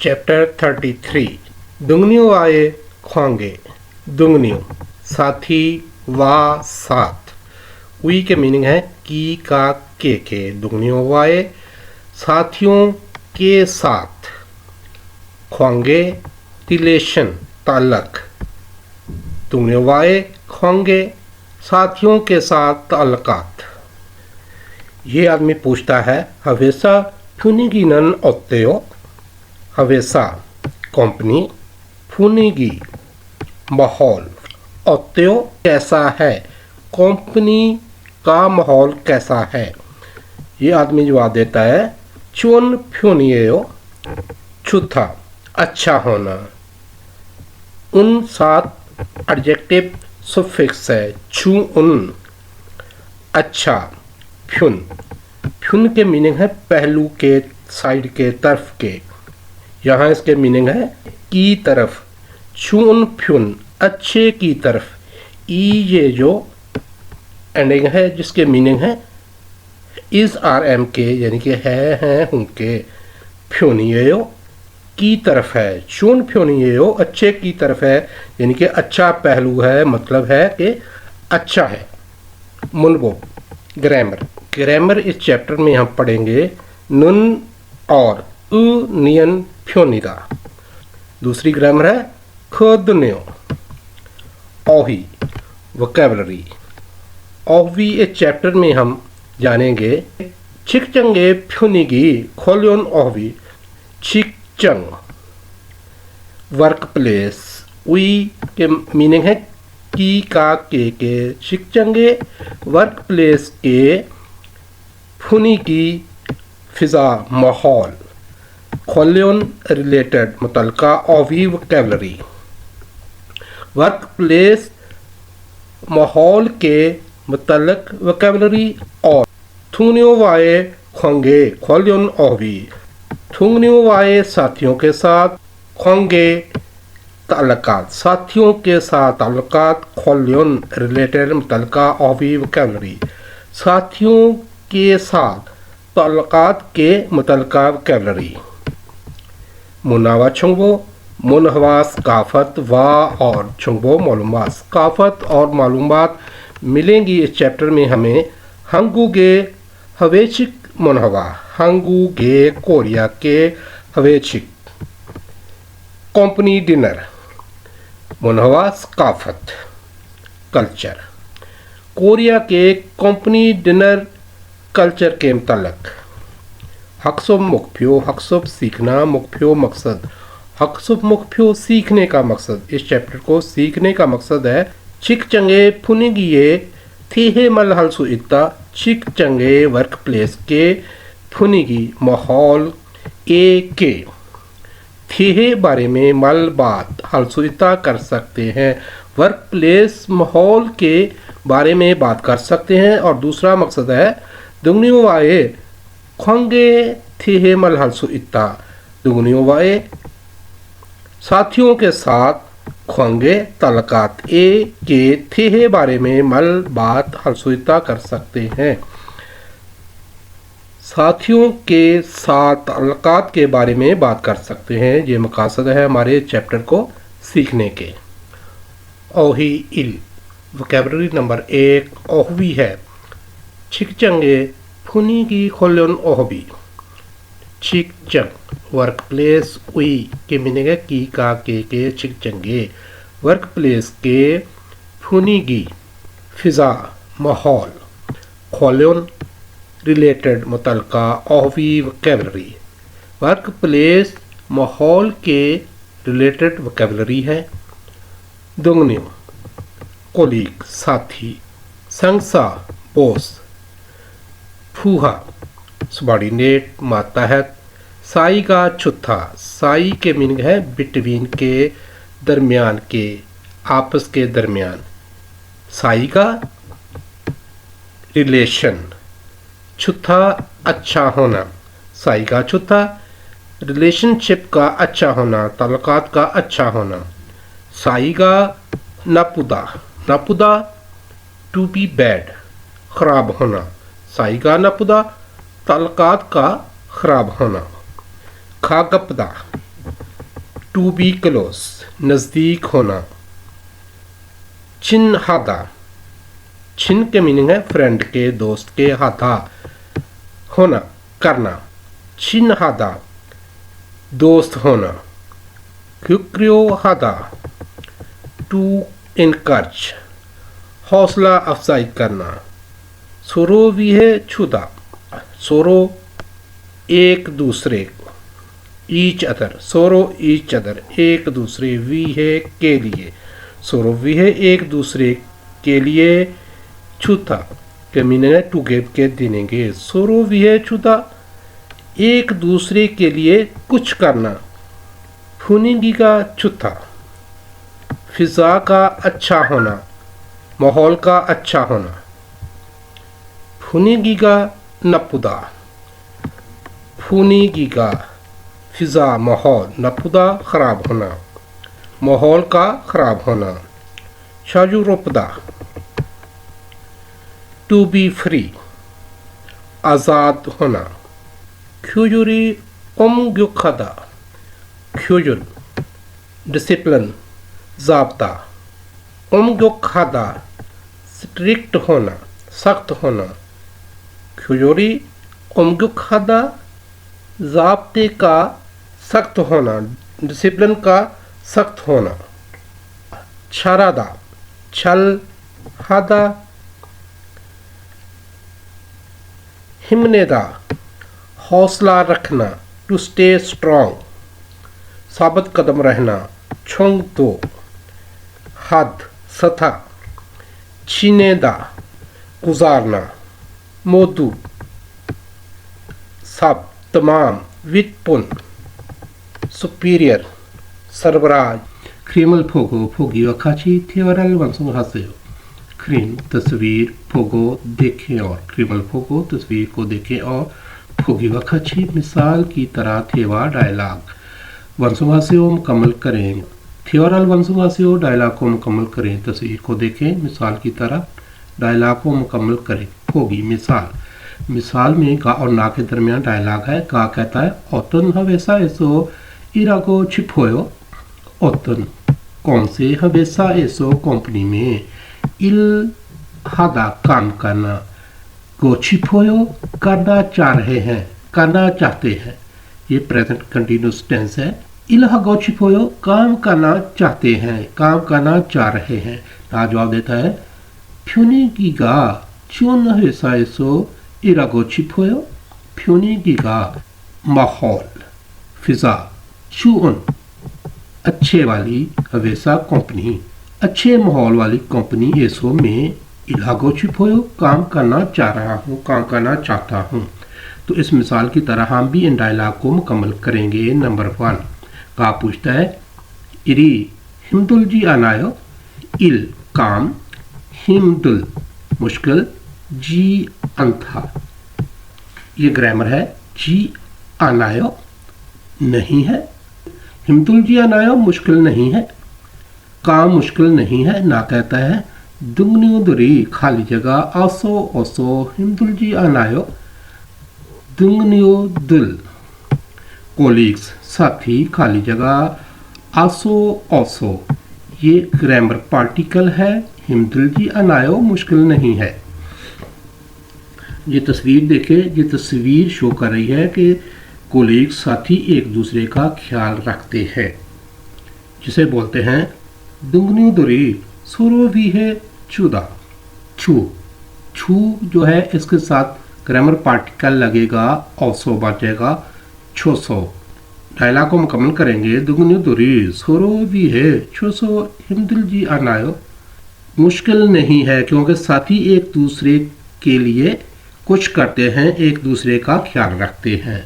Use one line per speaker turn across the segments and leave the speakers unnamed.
Chapter 33 दुंगनियों आए ख्वांगे। दुंगनियों साथी वा साथ। वी के मीनिंग है की का के। दुंगनियों वाए साथियों के साथ। ख्वांगे रिलेशन ताल्लक। दुंगनियों वाए ख्वांगे साथियों के साथ ताल्लुकात। ये आदमी पूछता है हवेसा फुनिगिनन ओत्तेयो। हवेसा कंपनी, फुनिगी माहौल, ओत्तेयो कैसा है, कंपनी का माहौल कैसा है। ये आदमी जवाब देता है चुन फ्यूनियो चुथा अच्छा होना। उन साथ एडजेक्टिव सुफिक्स है छु उन अच्छा। फ्युन फ्युन के मीनिंग है पहलू के, साइड के, तरफ के। यहाँ इसके मीनिंग है की तरफ। चुन फ्युन अच्छे की तरफ। ई ये जो एंडिंग है जिसके मीनिंग है इज आर एम के यानी कि है हैं हूँ के। फ्यूनियो की तरफ है। चुन फ्यूनियो अच्छे की तरफ है यानी कि अच्छा पहलू है, मतलब है कि अच्छा है। मुनबो ग्रामर। ग्रामर इस चैप्टर में हम पढ़ेंगे नुन और उ नियन फ्योनिदा। दूसरी ग्रामर है खुदन्यो ओही वोकैबुलरी। ओहवी इस चैप्टर में हम जानेंगे चिकचंगे फ्योनिगी खोलियन ओहवी। चिकचंग वर्क प्लेस। वी के मीनिंग है की का के। चिकचंगे वर्क प्लेस के फुनी की फिजा माहौल। खोलियन रिलेटेड मुतलका ओवी वोकैबुलरी। वर्क प्लेस माहौल के मुतलक वोकैबुलरी और थुंगनियों वाए खोंगे खोलियन ओवी। थुंगनियों वाए साथियों के साथ, खोंगे ताल्लुकात साथियों के साथ ताल्लुकात। खोलियन रिलेटेड मुतलका ओवी वोकैबुलरी साथियों के साथ ताल्लुकात के मुतलका वोकैबुलरी। मुनावा छुंगबो मुनहवा सकाफत वा और छुंगबो मालूमात। सकाफत और मालूमात मिलेंगी इस चैप्टर में हमें। हंगूगे हवेचिक मुनहवा। हंगूगे कोरिया के हवेचिक। कंपनी डिनर मुनहवा सकाफत कल्चर। कोरिया के कंपनी डिनर कल्चर के मुतलक। हक्सुब मुख्यो हक्सुब सीखना, मुख्यो मकसद। हक्सुब मुख्यो सीखने का मकसद। इस चैप्टर को सीखने का मकसद है चिक चंगे फुनिगिए थीहे मल हलसु इत्ता। चिक चंगे वर्क प्लेस के फुनिगी माहौल ए के। थीहे बारे में मल बात हलसु इत्ता कर सकते हैं। वर्क प्लेस माहौल के बारे में बात कर सकते हैं। और दूसरा मकसद है दुंगनियों वाए खोंगे थीहे मल हलसु इत्ता। दुंगनियों वाए साथियों के साथ खोंगे ताल्लुकात ए के थीहे बारे में मल बात हलसु इत्ता कर सकते हैं। साथियों के साथ ताल्लुकात के बारे में बात कर सकते हैं। ये मकासद है हमारे चैप्टर को सीखने के। ओही इल वोकैबुलरी नंबर 1 ओहवी है चिकचंगे फुनिगी खोलियन ओहवी। चिकचंग वर्क प्लेस। वी के मीनिंग है की का के। चिकचंगे वर्क प्लेस के फुनिगी फिजा माहौल। खोलियन रिलेटेड मुतलका ओहवी वोकैबुलरी। वर्क प्लेस माहौल के रिलेटेड वोकैबुलरी है। दुंगनियों कोलीग साथी। संगसा बोस। फूहा सबॉर्डिनेट मातहत। साई का चुथा। साई के मीनिंग है बिटवीन के, दरमियान के, आपस के दरमियान। साई का रिलेशन। चुथा अच्छा होना। साई का चुथा रिलेशनशिप का अच्छा होना, ताल्लुकात का अच्छा होना। साई का नापुदा। नापुदा टू बी बैड खराब होना। साई का नापुदा ताल्लुकात का खराब होना। खागपदा टू बी क्लोज, नज़दीक होना। छिन हादा, छिन के मीनिंग है फ्रेंड के, दोस्त के, हादा होना, करना। छिन हादा, दोस्त होना। क्युक्रियो हादा, टू इनकर्ज, हौसला अफजाई करना। सोरो भी है छुदा, सोरो एक दूसरे, ईच अदर, सोरो ईच अदर एक दूसरे, वी है के लिए, सोरो भी है एक दूसरे के लिए, छूता के मीनिंग है टू गिव के देंगे। सोरो भी है छुदा, एक दूसरे के लिए कुछ करना। फुनिगी का छुता, फिजा का अच्छा होना, माहौल का अच्छा होना। फुनिगी का नपुदा, फुनिगी का फिजा माहौल, नपुदा खराब होना, माहौल का खराब होना। शाजुरोपदा, टू बी फ्री, आज़ाद होना। ख्यूजुरी ओमग्युखदा, ख्यूजुर डिसिप्लिन, ज़ाब्ता। ओमग्युखदा स्ट्रिक्ट होना, सख्त होना। ख्यूजुरी ओमग्युखदा ज़ाब्ते का सख्त होना, डिसिप्लिन का सख्त होना। छरादा, छल हादा। हिमनेदा, हौसला रखना, टू स्टे स्ट्रॉन्ग, साबित कदम रहना। छोंग दो, हद, सथा। छीनेदा, गुजारना। मोदू, सब, तमाम। वित्पुन, सुपीरियर, सरबराज। क्रीमल फोगो, फोगी वखाची, थियोरल वंसुंग हासेयो। क्रीम तस्वीर, फोगो देखें और, क्रीमल फोगो तस्वीर को देखें और, फोगी वखाची मिसाल की तरह, थेवा डायलॉग। वंसुहास्यो मुकम्मल करें, थियोरल वंसुहास्यो डायलॉग को मुकम्मल करें, तस्वीर को देखें मिसाल की तरह, डायलॉग को मुकम्मल करें। फोगी मिसाल, मिसाल में गा और ना के दरमियान डायलॉग है। गा कहता है ओतन हवेसा ऐसो इरागो छिपोयो, ओतन कौन से, हवेसा ऐसो कंपनी में, इल हादा काम करना, को छिपोयो करना चाह रहे हैं, करना चाहते हैं। ये प्रेजेंट कंटिन्यूस टेंस है। इल हागो छिपोयो काम करना चाहते हैं, काम करना चाह रहे हैं। ना जवाब देता है फ्यूनिगिगा चुन हवेसा ऐसो इरागो छिपोयो, फ्यूनिगिगा माहौल, फिजा, चुन अच्छे वाली, हवेसा कंपनी, अच्छे माहौल वाली कंपनी, ऐसो में इलागो छिपोयो काम करना चाह रहा हूँ, काम करना चाहता हूँ। तो इस मिसाल की तरह हम भी इन डायलॉग को मुकम्मल करेंगे। नंबर 1 का पूछता है इरी हिमदुल जी आनायो, इल काम, हिमदुल मुश्किल, जी अंथा। ये ग्रामर है। जी आनायो नहीं है, हिमदुल जी आनायो मुश्किल नहीं है, काम मुश्किल नहीं है। ना कहता है दुंगनियो दुरी खाली जगह, आसो ओसो हिमदुल जी आनायो, दुंगनियो दुल कोलीग्स साथी, खाली जगह, आसो ओसो ये ग्रामर पार्टिकल है। हिमदुल जी आनायो मुश्किल नहीं है। ये तस्वीर देखे, ये तस्वीर शो कर रही है कि कोलीग साथी एक दूसरे का ख्याल रखते हैं, जिसे बोलते हैं दुंगनी दुरी। सुरो भी है चुदा, छू, छू जो है इसके साथ ग्रामर पार्टिकल लगेगा, औसो बचेगा छोसो। डायलॉग को मुकम्मल करेंगे। दुगनी दुरी सुरो भी है छोसो हिमदिल जी आनायो, मुश्किल नहीं है क्योंकि साथी एक दूसरे के लिए कुछ करते हैं, एक दूसरे का ख्याल रखते हैं।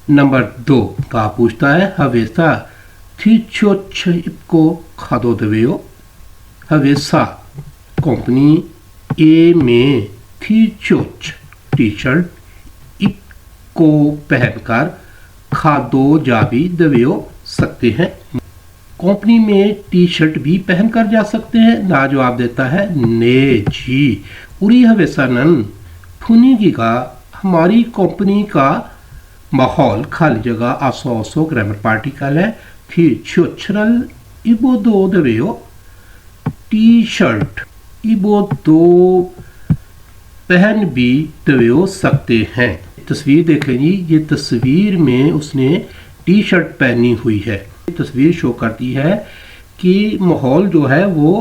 नंबर 2 का पूछता है हवेसा को खादो दवेयो। हवेसा कंपनी ए में थीचोच टी शर्ट इप को पहनकर खादो जाबी दवेयो सकते हैं। कंपनी में टी शर्ट भी पहनकर जा सकते हैं। ना जवाब देता है ने जी उरी हवेसा नन फुनीगी का हमारी कंपनी का माहौल, खाली जगह आसो आसो ग्रामर पार्टिकल है, फिर 쇼츠를 입어도 되고요. टी शर्ट 입어도 पहन भी दे सकते हैं। तस्वीर देखें जी, ये तस्वीर में उसने टी शर्ट पहनी हुई है। तस्वीर शो करती है कि माहौल जो है वो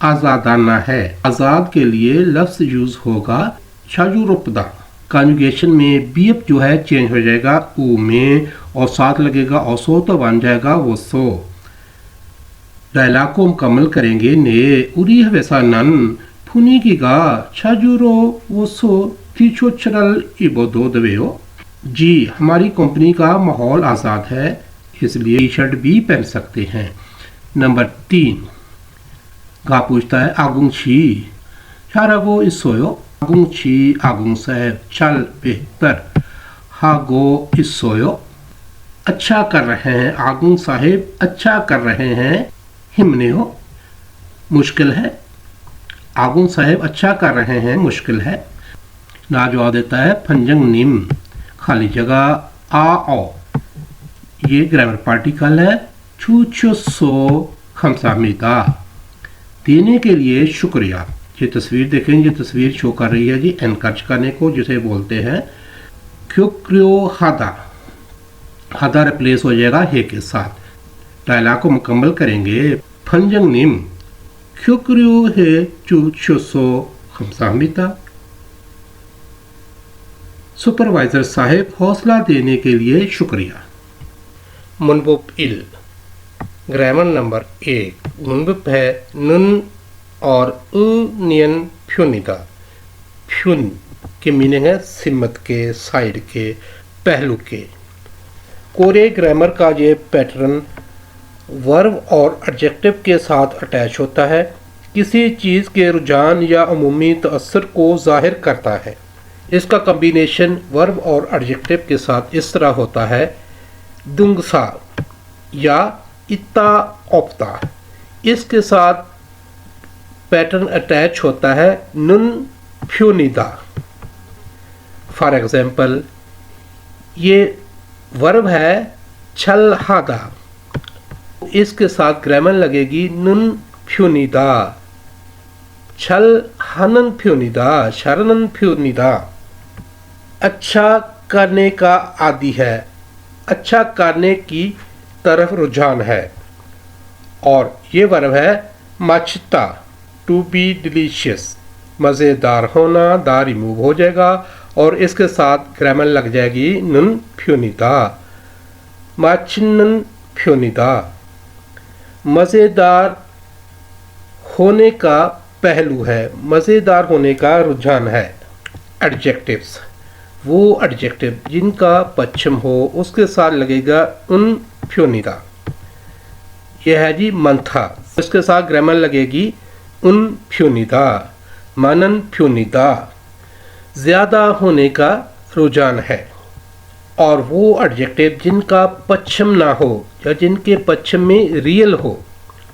आज़ादाना है। आज़ाद के लिए लफ्ज़ यूज़ होगा शाजुरुपदा। कॉन्जुगेशन में बीएफ जो है चेंज हो जाएगा ऊ में और साथ लगेगा औसो तो बन जाएगा वो सो। डायलॉग को मुकम्मल करेंगे। ने उरी हवेसा नन फुनीगिगा शाजुरो वो सो टीशोचरल इबोदो दवेयो। जी, हमारी कंपनी का माहौल आज़ाद है, इसलिए टी शर्ट भी पहन सकते हैं। नंबर 3 गा पूछता है आगुंशी शारागो इसोयो। आगुंशी आगुंग साहब चल बेहतर। हागो इसोयो अच्छा कर रहे हैं। आगुंग साहिब अच्छा कर रहे हैं। हिमने हो मुश्किल है। आगुंग साहिब अच्छा कर रहे हैं, मुश्किल है। ना जवाब देता है फंजंग निम खाली जगह आ ओ। ये ग्रामर पार्टिकल है। छू सो खमसामिदा देने के लिए शुक्रिया। ये तस्वीर देखें, ये तस्वीर शो कर रही है जी एनकरेज करने को, जिसे बोलते हैं क्योक्रियो हादा। हादा रिप्लेस हो जाएगा हे के साथ। डायलॉग को मुकम्मल करेंगे। फंजंग निम क्योक्रियो हे चू सो खमसामिदा। सुपरवाइजर साहब हौसला देने के लिए शुक्रिया। मुनबुप इल ग्रामर नंबर 1। मुनबुप है नुन और नियन फ्यूनिदा। फ्यून के मीनिंग है सिमत के, साइड के, पहलू के। कोरे ग्रामर का ये पैटर्न वर्ब और एडजेक्टिव के साथ अटैच होता है। किसी चीज़ के रुझान या अमूमी तअस्सुर को जाहिर करता है। इसका कम्बिनेशन वर्ब और एडजेक्टिव के साथ इस तरह होता है दुंगसा या इत्ता ओप्ता। इसके साथ पैटर्न अटैच होता है नुन फ्यूनिदा। फॉर एग्जाम्पल, ये वर्ब है छल हादा, इसके साथ ग्रामर लगेगी नुन फ्यूनिदा। छल हनन फ्यूनिदा, शरणन फ्यूनिदा। अच्छा करने का आदि है, अच्छा करने की तरफ रुझान है। और ये वर्ब है मचता टू बी डिलीशियस, मज़ेदार होना। दा रिमूव हो जाएगा और इसके साथ ग्रामर लग जाएगी नुन फ्यूनिदा। माचिनन फ्यूनिदा मज़ेदार होने का पहलू है, मज़ेदार होने का रुझान है। एडजेक्टिव्स, वो एडजेक्टिव जिनका पश्चिम हो उसके साथ लगेगा उन फ्यूनिदा। यह है जी मंथा, इसके साथ ग्रामर लगेगी उन फ्यूनिदा। मनन फ्यूनिदा ज़्यादा होने का रुझान है। और वो एडजेक्टिव जिनका पश्चिम ना हो या जिनके पश्चिम में रियल हो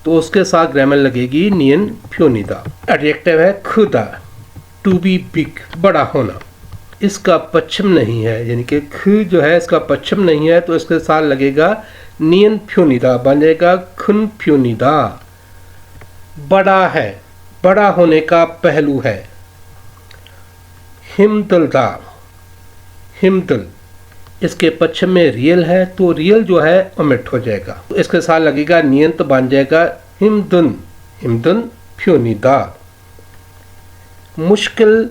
तो उसके साथ ग्रामर लगेगी नियन फ्यूनिदा। एडजेक्टिव है खुदा, टू बी बिग, बड़ा होना। इसका पश्चिम नहीं है, यानी कि ख जो है इसका पश्चिम नहीं है तो इसके साथ लगेगा नियन फ्यूनिदा, बन जाएगा खुन फ्यूनिदा। बड़ा है, बड़ा होने का पहलू है। हिमदुलदा, हिमदुल इसके पश्चिम में रियल है तो रियल जो है ओमिट हो जाएगा, तो इसके साथ लगेगा नियंत, बन जाएगा हिमदुन, हिमदुन फ्यूनिदा। मुश्किल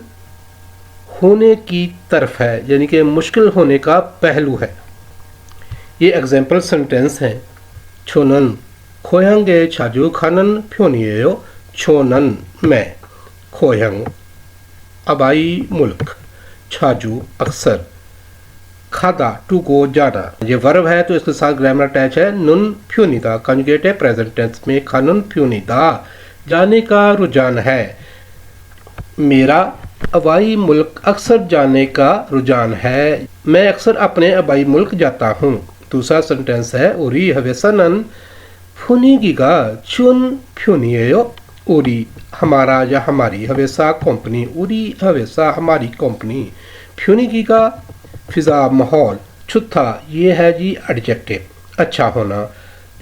होने की तरफ है, यानी कि मुश्किल होने का पहलू है। ये एग्जाम्पल सेंटेंस हैं। छोनन खोयंगे छाजू खानन फ्योनियो। छोनन में, खोयंग अबाई मुल्क, छाजू अक्सर, खादा टू गो जाना। ये वर्ब है तो इसके साथ ग्रामर अटैच है नुन फ्यूनिदा। कंजुगेट है प्रेजेंट टेंस में खानुन फ्यूनिदा, जाने का रुझान है। मेरा अबाई मुल्क अक्सर जाने का रुझान है, मैं अक्सर अपने अबाई मुल्क जाता हूँ। दूसरा सेंटेंस है उरी हवेसनन फुनीगिगा चुन फ्यूनियो। उरी हमारा या हमारी, हवेसा कंपनी, उरी हवेसा हमारी कंपनी, फ्यूनिगिगा फिजा माहौल, छुत्था ये है जी एडजेक्टिव अच्छा होना,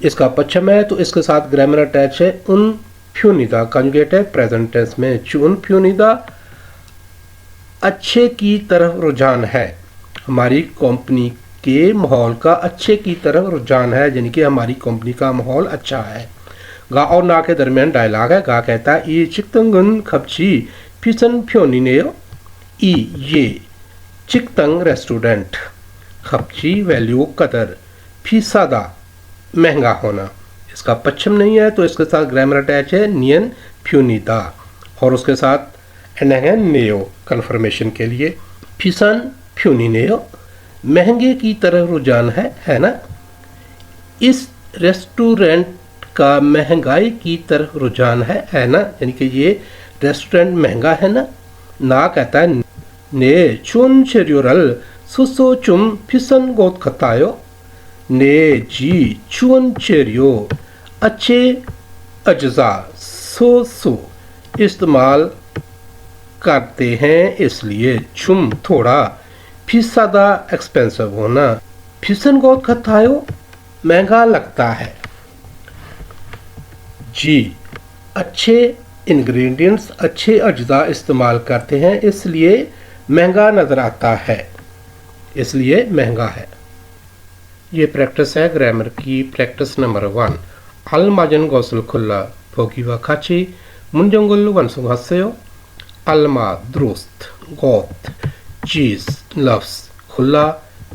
इसका पश्चिम है तो इसके साथ ग्रामर अटैच है। उन फ्यूनिदा कंजुगेट है प्रेजेंट टेंस में। उन फ्यूनिदा अच्छे की तरफ रुझान है। हमारी कंपनी के माहौल का अच्छे की तरफ रुझान है, यानी कि हमारी कंपनी का माहौल अच्छा है। गा और ना के दरमियान डायलॉग है। गा कहता है ई चिकतंगन खपची फिसन फ्योनिनेयो ई ये चिकतंग रेस्टोरेंट खपची वैल्यू कदर फीसदा महंगा होना। इसका पश्चिम नहीं है तो इसके साथ ग्रामर अटैच है नियन फ्यूनिदा और उसके साथ एनहन नेयो कन्फर्मेशन के लिए। फिसन फ्यूनिनेयो महंगे की तरफ रुझान है ना। इस रेस्टोरेंट का महंगाई की तरफ रुझान है ना, यानी कि ये रेस्टोरेंट महंगा है ना कहता है ने चुन शेरियोरल सुसो चुम फिसन गोत खतायो ने जी चुन चेरियो अच्छे अज्जा सो इस्तेमाल करते हैं, इसलिए चुम थोड़ा फीसदा एक्सपेंसिव होना। फिसन गोत खतायो महंगा लगता है। जी अच्छे इंग्रेडिएंट्स अच्छे अज्जा इस्तेमाल करते हैं, इसलिए महंगा नज़र आता है, इसलिए महंगा है। ये प्रैक्टिस है ग्रामर की। प्रैक्टिस नंबर 1 अलमाजन गौसल खुल्ला फोकीवा खाची मुंजंगुल वंसुम हस्यो अलमा दुरुस्त गोत चीज लफ्स खुल्ला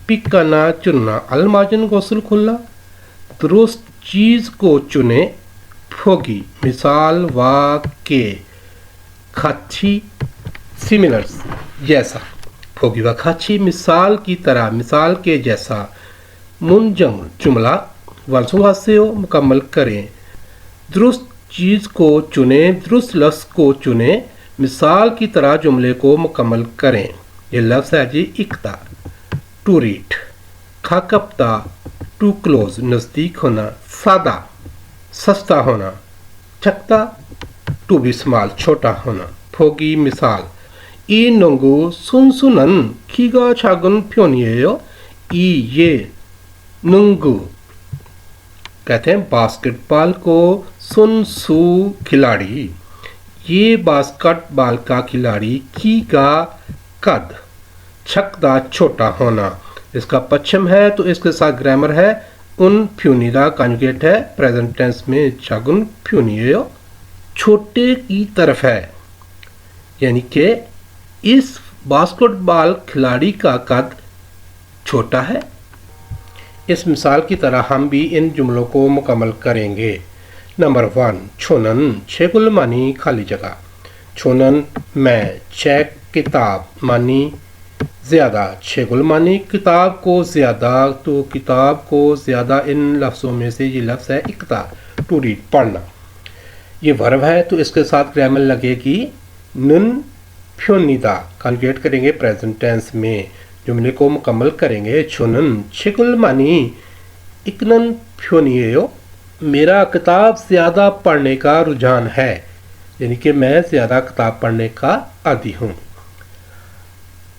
पिकाना चुनना। अलमाजन गौसल खुल्ला दुरुस्त चीज को चुने। फोगी मिसाल वाके खाची सिमिलर्स जैसा। फोगी व खाची मिसाल की तरह मिसाल के जैसा। मुंजम जुमला वंसुहास्य मुकम्मल करें। दुरुस्त चीज़ को चुने दुरुस्त लफ्ज़ को चुने मिसाल की तरह जुमले को मुकम्मल करें। ये लफ्ज़ है जी इकता टू रीड। खाकपता टू क्लोज नज़दीक होना। सादा सस्ता होना। चकता टू बी स्मॉल छोटा होना। फोगी मिसाल ई नंगू सुनसुनन खीगा छागुन फ्योनियो ई ये नंगू कहते हैं बास्केटबॉल को सुनसू खिलाड़ी। ये बास्केटबॉल का खिलाड़ी की का कद छकदा छोटा होना। इसका पश्चिम है तो इसके साथ ग्रामर है उन फ्यूनिदा कंजुगेट है प्रेजेंट टेंस में छगुन फ्यूनियो छोटे की तरफ है, यानी कि इस बास्केटबॉल खिलाड़ी का कद छोटा है। इस मिसाल की तरह हम भी इन जुमलों को मुकम्मल करेंगे। नंबर 1 छोनन छेगुल मानी खाली जगह। छोनन मैं चेक किताब मानी ज़्यादा छेगुल मानी किताब को ज़्यादा। तो किताब को ज़्यादा इन लफ्ज़ों में से ये लफ्ज़ है इकता टू रीड पढ़ना। ये वर्ब है तो इसके साथ ग्रामर लगेगी नुन फ्योनिदा कंजुगेट करेंगे प्रेजेंट टेंस में। जुमले को मुकम्मल करेंगे। छुनन छिकुल मानी इकनन फ्योनियो मेरा किताब ज़्यादा पढ़ने का रुझान है, यानी कि मैं ज़्यादा किताब पढ़ने का आदी हूँ।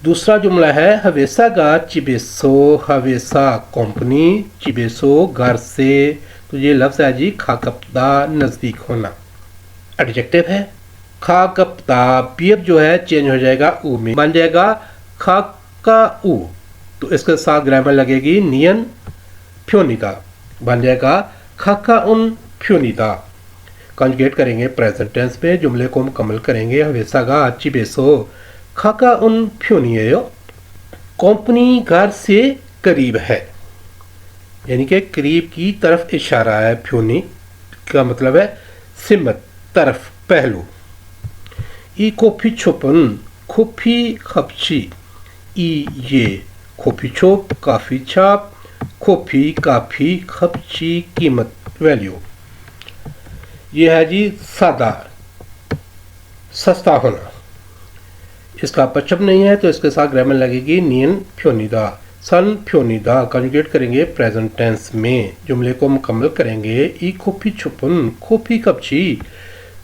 दूसरा जुमला है हवेसा गा चिबेसो। हवेसा कंपनी चिबेसो घर से। तो ये लफ्ज़ है जी खाकपदा नज़दीक होना। एडजेक्टिव है खाकपदा। पीएफ जो है चेंज हो जाएगा ऊ में बन जाएगा खाका ऊ। तो इसके साथ ग्रामर लगेगी नियन फ्योनिदा बन जाएगा खाका उन फ्योनिदा। कंजुगेट करेंगे प्रेजेंट टेंस में। जुमले को मुकम्मल करेंगे। हवेसा गा चिबेसो खाका उन फ्योनियो कंपनी घर से करीब है, यानी कि करीब की तरफ इशारा है। फ्योनी का मतलब है सिमत तरफ पहलू। ई कॉफी छोपन कॉफी खपची ई ये कॉफी छोप काफ़ी छाप कॉफी काफ़ी खपची कीमत वैल्यू। ये है जी सादा सस्ता होना। इसका पश्चिम नहीं है तो इसके साथ ग्रामर लगेगी नियन फ्योनिदा। सन फ्योनिदा कंजुगेट करेंगे प्रेजेंट टेंस में। जुमले को मुकम्मल करेंगे। ई कॉफी छुपन कॉफी कपची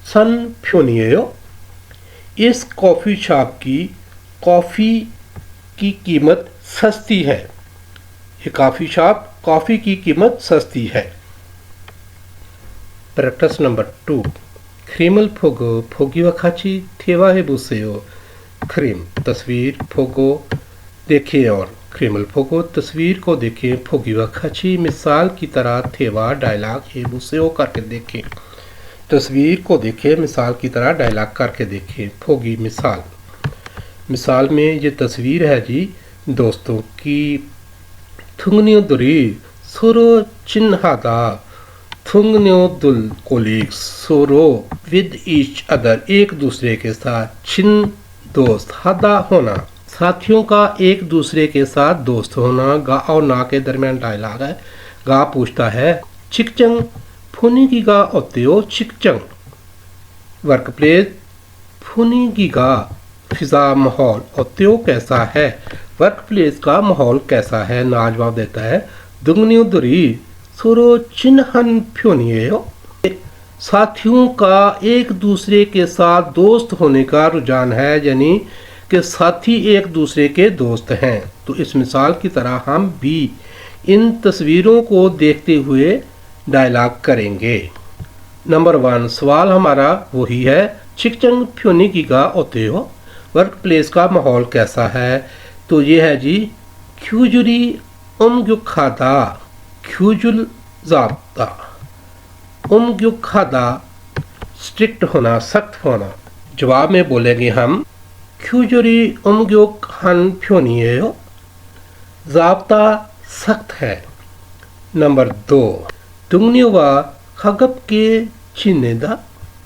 सन फ्योनियो इस कॉफ़ी शॉप की कॉफ़ी की कीमत सस्ती है। ये कॉफ़ी शॉप कॉफ़ी की कीमत सस्ती है। Practice number 2 크림을 보고 보기와 같이 대화해 보세요. क्रीम तस्वीर फोगो देखिए और क्रीमल फोगो तस्वीर को देखें फोगीवा खची मिसाल की तरह थेवा डायलॉग हेबू से हो करके देखें तस्वीर को देखें मिसाल की तरह डायलॉग करके देखें फोगी मिसाल में ये तस्वीर है जी दोस्तों की थुंगनियो दुरी सोरो चिन्हादा थुंगनियो दुल कोलीग्स सोरो विद ईच अदर एक दूसरे के साथ छिन दोस्त हदा होना साथियों का एक दूसरे के साथ दोस्त होना गा और ना के दरमियान डायलॉग है गा पूछता है चिकचंग फुनी की गा ओत्यो चिकचंग वर्क प्लेस फुनी की गा फिजा माहौल ओत्यो कैसा है वर्क प्लेस का माहौल कैसा है ना जवाब देता है दुगनियो दुरी सोरो चिन्हन फ्योनियो साथियों का एक दूसरे के साथ दोस्त होने का रुझान है यानी कि साथी एक दूसरे के दोस्त हैं तो इस मिसाल की तरह हम भी इन तस्वीरों को देखते हुए डायलॉग करेंगे। नंबर 1 सवाल हमारा वही है चिकचंग फ्योनी की गा होते हो वर्क प्लेस का माहौल कैसा है तो ये है जी ख्यूजुरी खादा ख्यूजुल ज़ाब्ता खादा स्ट्रिक्ट होना सख्त होना जवाब में बोलेंगे हम ख्यूजुरी हन फ्योनियो ज़ाब्ता सख्त है। नंबर 2 दुंगन्योवा खगप के चिन्नेदा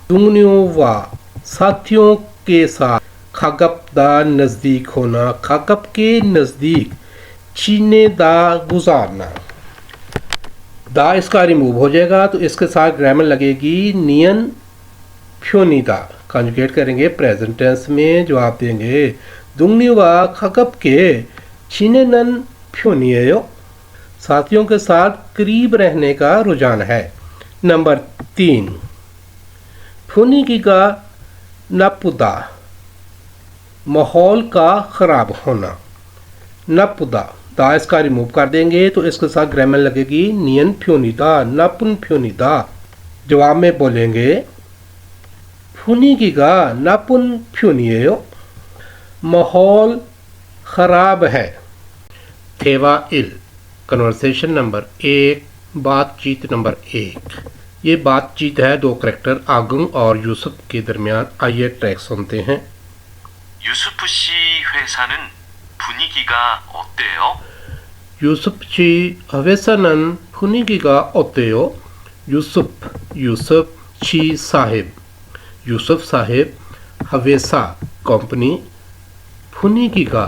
दुंगन्योवा साथियों के साथ खगप दा नज़दीक होना खगप के नज़दीक चिन्नेदा गुजारना दा इसका रिमूव हो जाएगा तो इसके साथ ग्रामर लगेगी नियन फ्योनिदा कंजुगेट करेंगे प्रेजेंट टेंस में जवाब देंगे दुंगन्योवा खगप के चिनेनन फ्योनियो साथियों के साथ करीब रहने का रुझान है। नंबर 3 फुनीकी का नपुदा माहौल का ख़राब होना नपुदा दा इसका रिमूव कर देंगे तो इसके साथ ग्रामर लगेगी नियन फ्योनिदा नपुन फ्योनिदा जवाब में बोलेंगे फुनीकीगा नपुन फ्योनियो माहौल ख़राब है। थेवा इल कन्वर्सेशन नंबर 1 बातचीत नंबर 1 ये बातचीत है दो करैक्टर आगुंग और यूसुफ के दरमियान आइए ट्रैक सुनते हैं।
유수프 씨 회사는 분위기가 어때요?
यूसुफ 씨 회사는 분위기가 어때요? यूसुफ ची साहिब यूसुफ साहिब हवेसा कंपनी फुनीकीगा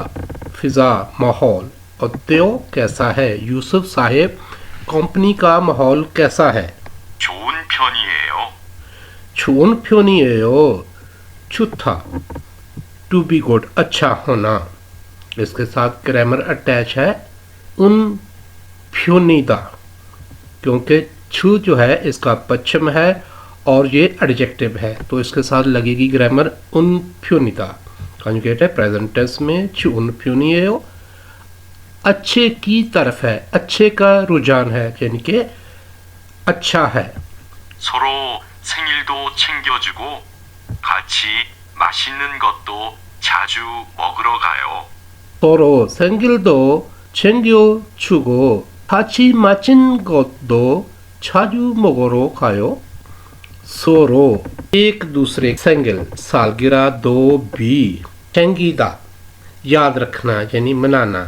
फिजा माहौल 어때요 कैसा है यूसुफ साहिब कंपनी का माहौल कैसा है
좋은 편이에요.
좋은 편이에요 छुट्टा टू बी गुड अच्छा होना इसके साथ ग्रामर अटैच है उन फ्योनिदा क्योंकि छू जो है इसका पश्चिम है और ये एडजेक्टिव है तो इसके साथ लगेगी ग्रामर उन फ्योनिदा कंजुगेट है प्रेजेंट टेंस में छून फ्योनियो अच्छे की तरफ है अच्छे का रुझान है यानी कि अच्छा है।
서로 생일도 챙겨주고 같이 맛있는 것도 자주 먹으러 가요.
서로 생일도 챙겨주고 같이 맛있는 것도 자주 먹으러 가요। सोरो एक दूसरे सेंगल सालगिरह दो भी चेंगीदा याद रखना यानी मनाना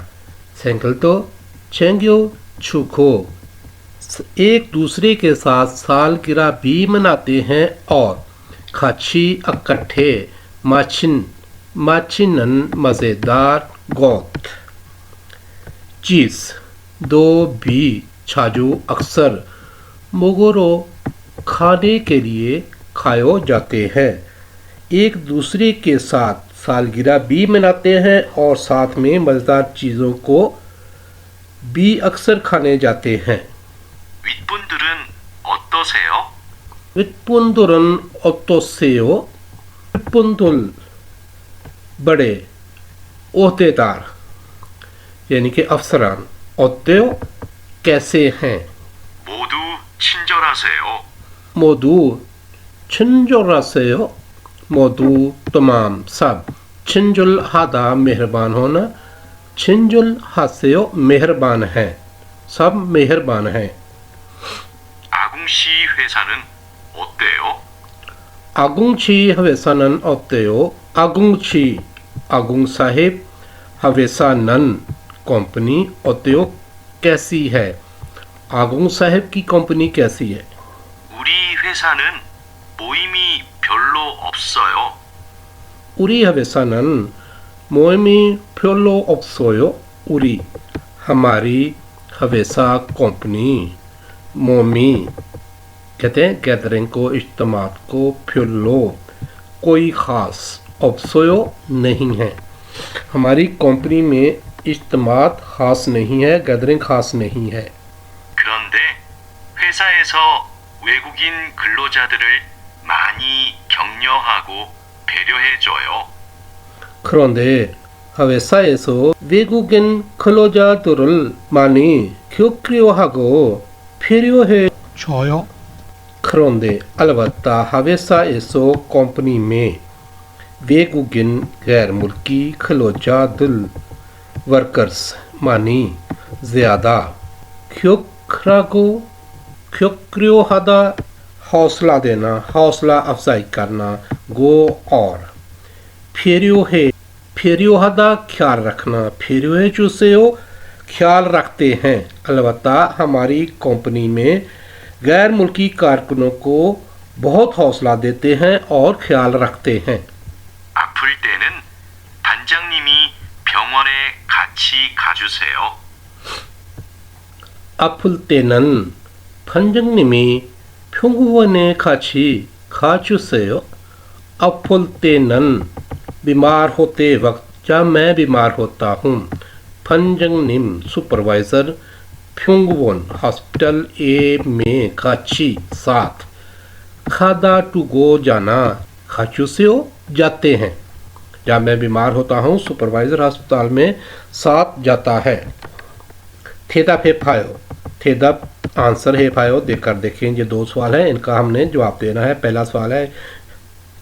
सेंगल तो चेंग्यो छुको एक दूसरे के साथ सालगिरह भी मनाते हैं और खाची इकट्ठे माचिनन मज़ेदार गौत चीज़ दो भी छाजू अक्सर मोगोरो खाने के लिए खाए जाते हैं एक दूसरे के साथ सालगिरह भी मनाते हैं और साथ में मज़ेदार चीज़ों को भी अक्सर खाने जाते हैं।
윗분들은 어떠세요?
윗분들은 어떠세요? 윗분들 बड़े ओहदेदार यानी कि अफसरान 어때요 कैसे हैं
모두 친절하세요.
모두 친절하세요. 모두 तमाम सब 친절하다 मेहरबान होना 친절하세요 मेहरबान है सब मेहरबान हैं
아궁 씨 회사는 어때요?
아궁치 회사는 어때요? 아궁치 아궁 साहिब हवेसानन कंपनी 어때요? कैसी है आगुंग साहिब की कंपनी कैसी है
우리 회사는 모임이 별로 없어요.
우리 회사는 모임이 별로 없어요. 우리 हमारी हवेसा कंपनी मोमी कहते हैं गैदरिंग को इज्तिमा को फिल्लो कोई ख़ास ऑप्सोयो नहीं है हमारी कंपनी में इज्तिमा ख़ास नहीं है गैदरिंग ख़ास नहीं है
그런데 회사에서 외국인 근로자들을 많이 격려하고 배려해줘요.
그런데 회사에서 외국인 근로자들을 많이 격려하고 배려해 줘요. 그런데 अलबत्ता 회사에서 कंपनी में 외국인 गैर मुल्की खिलोजादिल वर्कर्स मानी ज़्यादा ख्योक्रियोहादा हौसला देना हौसला अफजाई करना गो और फेरियोहादा ख्याल रखना फेरियो चूसेओ ख्याल रखते हैं अलबत्ता हमारी कंपनी में गैर मुल्की कारकुनों को बहुत हौसला देते हैं और ख्याल रखते हैं
아플 때는 반장님이 병원에 같이 가주세요.
아플 때는 반장님이 병원에 같이 가주세요. 아플 때는 बीमार होते वक्त जब मैं बीमार होता हूँ पंजंगनिम सुपरवाइज़र फ्यूंगवोन हॉस्पिटल ए में काची साथ खादा टू गो जाना खाचू से हो जाते हैं जब मैं बीमार होता हूँ सुपरवाइज़र अस्पताल में साथ जाता है थेदा फे फायो थेदा आंसर है फायो देखकर देखें ये दो सवाल हैं इनका हमने जवाब देना है पहला सवाल है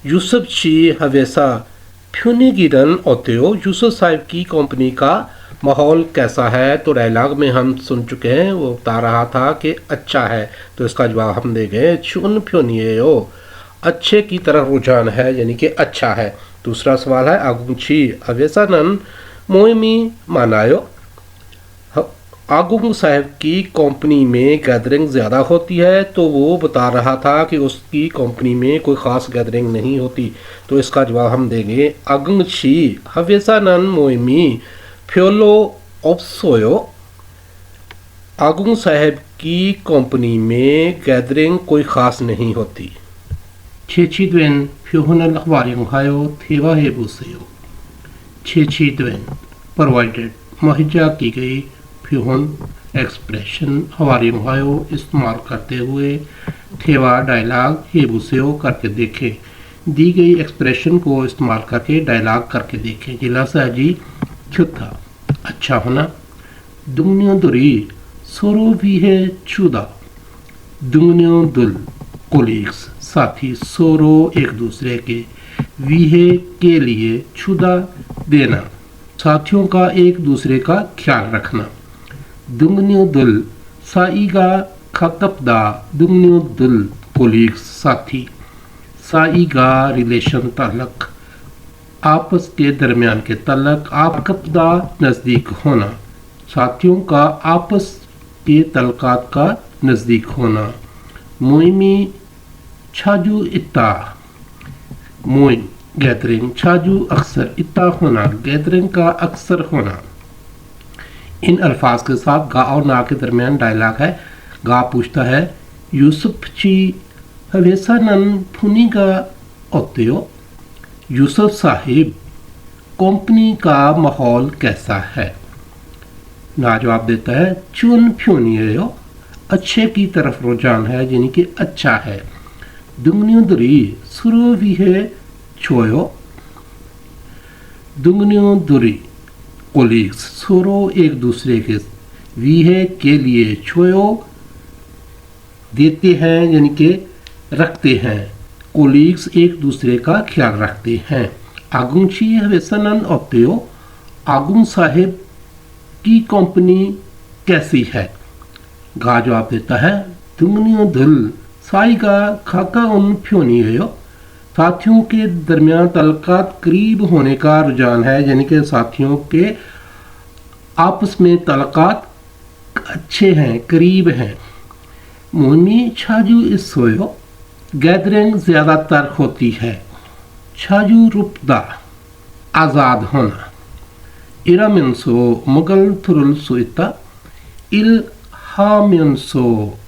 यूसुफ ची हवेसा फ्यूनिगिरन ओतेओ यूसुफ साहिब की कंपनी का माहौल कैसा है तो डायलॉग में हम सुन चुके हैं वो बता रहा था कि अच्छा है तो इसका जवाब हम दे गए चुन फ्यूनियो अच्छे की तरफ रुझान है यानी कि अच्छा है दूसरा सवाल है आगुंची अवेसानन मोइमी मानायो आगुंग साहब की कंपनी में गैदरिंग ज़्यादा होती है तो वो बता रहा था कि उसकी कंपनी में कोई ख़ास गैदरिंग नहीं होती तो इसका जवाब हम देंगे आगुंग छी हवेसानन मोइमी फ्योलो ऑप्सोयो आगुंग साहब की कंपनी में गैदरिंग कोई ख़ास नहीं होती छेछीद्वेन फ्योहनल वारिंगहायो थेवा हेबुसेयो छेछीद्वेन प्रोवाइडेड मुहैया की गई फ्योहन एक्सप्रेशन हवारी मुहायो इस्तेमाल करते हुए थेवा डायलॉग हेबुसेयो करके देखें दी गई एक्सप्रेशन को इस्तेमाल करके डायलॉग करके देखें जिला साजी छुथा अच्छा होना दुनिया दुरी सोरो भी है चुदा दुनिया दुल कोलीग्स साथी सोरो एक दूसरे के विहे के लिए छुदा देना साथियों का एक दूसरे का ख्याल रखना दुनिया दुल साईगा खतपदा दुनिया दुल कोलीग्स साथी साईगा रिलेशन ताल्लुक आपस के दरमियान के तलक आपकपदा नज़दीक होना साथियों का आपस के तलकात का नज़दीक होना मोइमी छाजू इत्ता मोइन गैदरिंग छाजू अक्सर इत्ता होना गैदरिंग का अक्सर होना इन अल्फाज के साथ गा और ना के दरमियान डायलॉग है गा पूछता है यूसुफ ची हवेसानन फुनीगा ओत्यो यूसुफ साहिब कंपनी का माहौल कैसा है ना जवाब देता है चुन फ्यूनियो अच्छे की तरफ रुझान है यानी कि अच्छा है दुंगनियोदरी सुरो भी है छोयो दुंगनियोदरी कोलीग्स सुरो एक दूसरे के वी है के लिए छोयो देते हैं यानी कि रखते हैं। कोलीग्स एक दूसरे का ख्याल रखते हैं। आगुंग ची हवेसनन ऑप्तेयो, आगुंग साहिब की कंपनी कैसी है? गा जवाब देता है तुमनियो धुल साइगा खाका उन फ्योनियो। साथियों के दरमियान तल्लुकात करीब होने का रुझान है, यानी कि साथियों के आपस में तल्लुकात अच्छे हैं, करीब हैं। मोमी छाजू इस सोयो, गैदरिंग ज़्यादातर होती है। छाजू रुपदा आज़ाद होना। इरामिनसो मुगल थुरुल सुइता, इल हामिनसो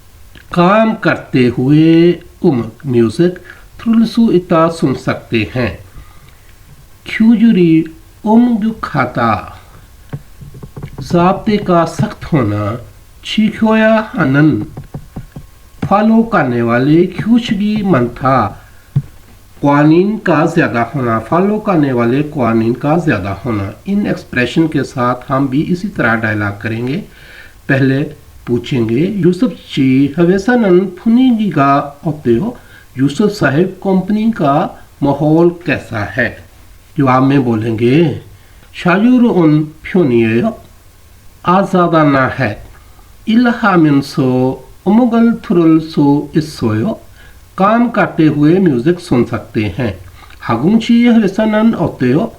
काम करते हुए म्यूजिक थ्रुलसु इता सुन सकते हैं। ख्यूजुरी खाता ज़ाब्ते का सख्त होना। छिखोया आनंद फॉलो करने वाले ख्यूशगी मंथा क्वानीन का ज़्यादा होना। फॉलो करने वाले क्वानीन का ज़्यादा होना। इन एक्सप्रेशन के साथ हम भी इसी तरह डायलॉग करेंगे। पहले पूछेंगे यूसुफ ची हवेसनन फुनीगिगा ऑप्तेयो, यूसुफ साहिब कंपनी का माहौल कैसा है? जवाब में बोलेंगे शायूर उन फ्योनियो आज़ादाना है। इल्हामिनसो उमुगल थुरुल सो इस्सोयो, काम करते हुए म्यूजिक सुन सकते हैं। हागुंग ची हवेसनन ऑप्तेयो,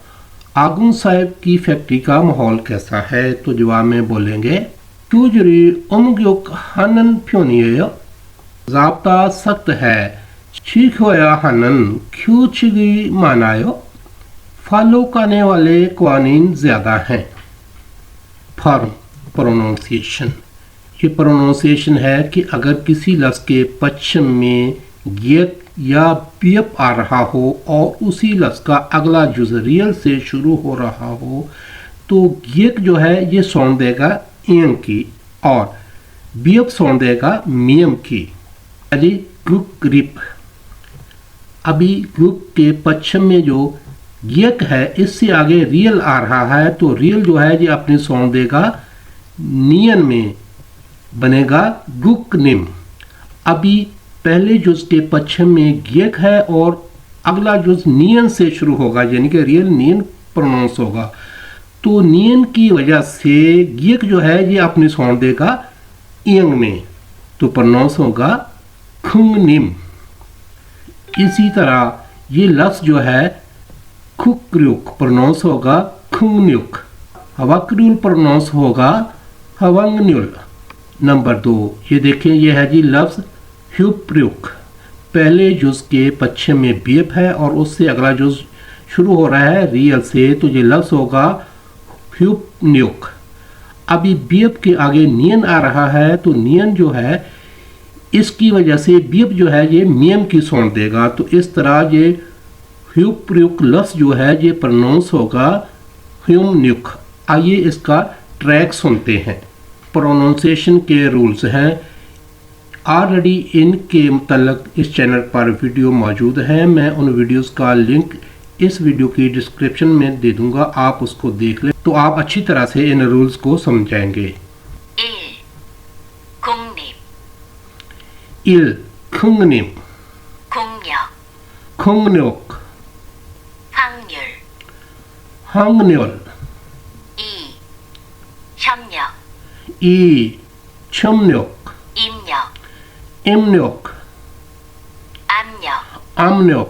आगुंग साहिब की फैक्ट्री का माहौल कैसा है? तो जवाब में बोलेंगे क्यूजरी उमग्युक हनन फ्योनियो, ज़ाब्ता सख्त है। छिखोया हनन ख्यूचगी मानायो, फॉलो करने वाले क्वानीन ज़्यादा हैं। Form pronunciation. ये प्रोनाउंसिएशन है कि अगर किसी लफ्ज़ के पश्चिम में गियक या बियप आ रहा हो और उसी लफ्ज़ का अगला जुज़ रियल से शुरू हो रहा हो तो गियक जो है ये साउंड देगा एम की और बियप साउंड देगा मियम की। अजी ग्रुप ग्रिप। अभी ग्रुप के पश्चिम में जो गियक है इससे आगे रियल आ रहा है तो रियल जो है ये अपनी साउंड देगा नियन में, बनेगा गुक निम। अभी पहले जुज के पश्चिम में गियक है और अगला जुज नियन से शुरू होगा, यानी कि रियल नियन प्रोनाउंस होगा। तो नियन की वजह से गियक जो है ये अपनी साउंड देगा इयंग में, तो प्रोनाउंस होगा खुंग निम। इसी तरह ये लफ्ज़ जो है खुक्रुक प्रोनाउंस होगा खुंगन्युक। हवाक्रुल प्रोनाउंस होगा हवंगन्युल। नंबर 2 ये देखें, ये है जी लफ्ज़ ह्यूप्रुक। पहले जुज के पश्चिम में बियप है और उससे अगला जुज शुरू हो रहा है रियल से, तो ये लफ्ज़ होगा ह्यूपन्युक। अभी बियप के आगे नियन आ रहा है तो नियन जो है इसकी वजह से बियप जो है ये मियम की साउंड देगा। तो इस तरह ये ह्यूप्रुक लफ्ज़ जो है ये प्रोनाउंस होगा ह्यूमन्युक। आइए इसका ट्रैक सुनते हैं। प्रोनाउंसिएशन के रूल्स हैं। ऑलरेडी इनके मतलब इस चैनल पर वीडियो मौजूद है। मैं उन वीडियोस का लिंक इस वीडियो की डिस्क्रिप्शन में दे दूंगा, आप उसको देख लें तो आप अच्छी तरह से इन रूल्स को समझाएंगे। इल खुंगनिम, खुंगन्युक, 항률, 이 첨력, 임력, 압력,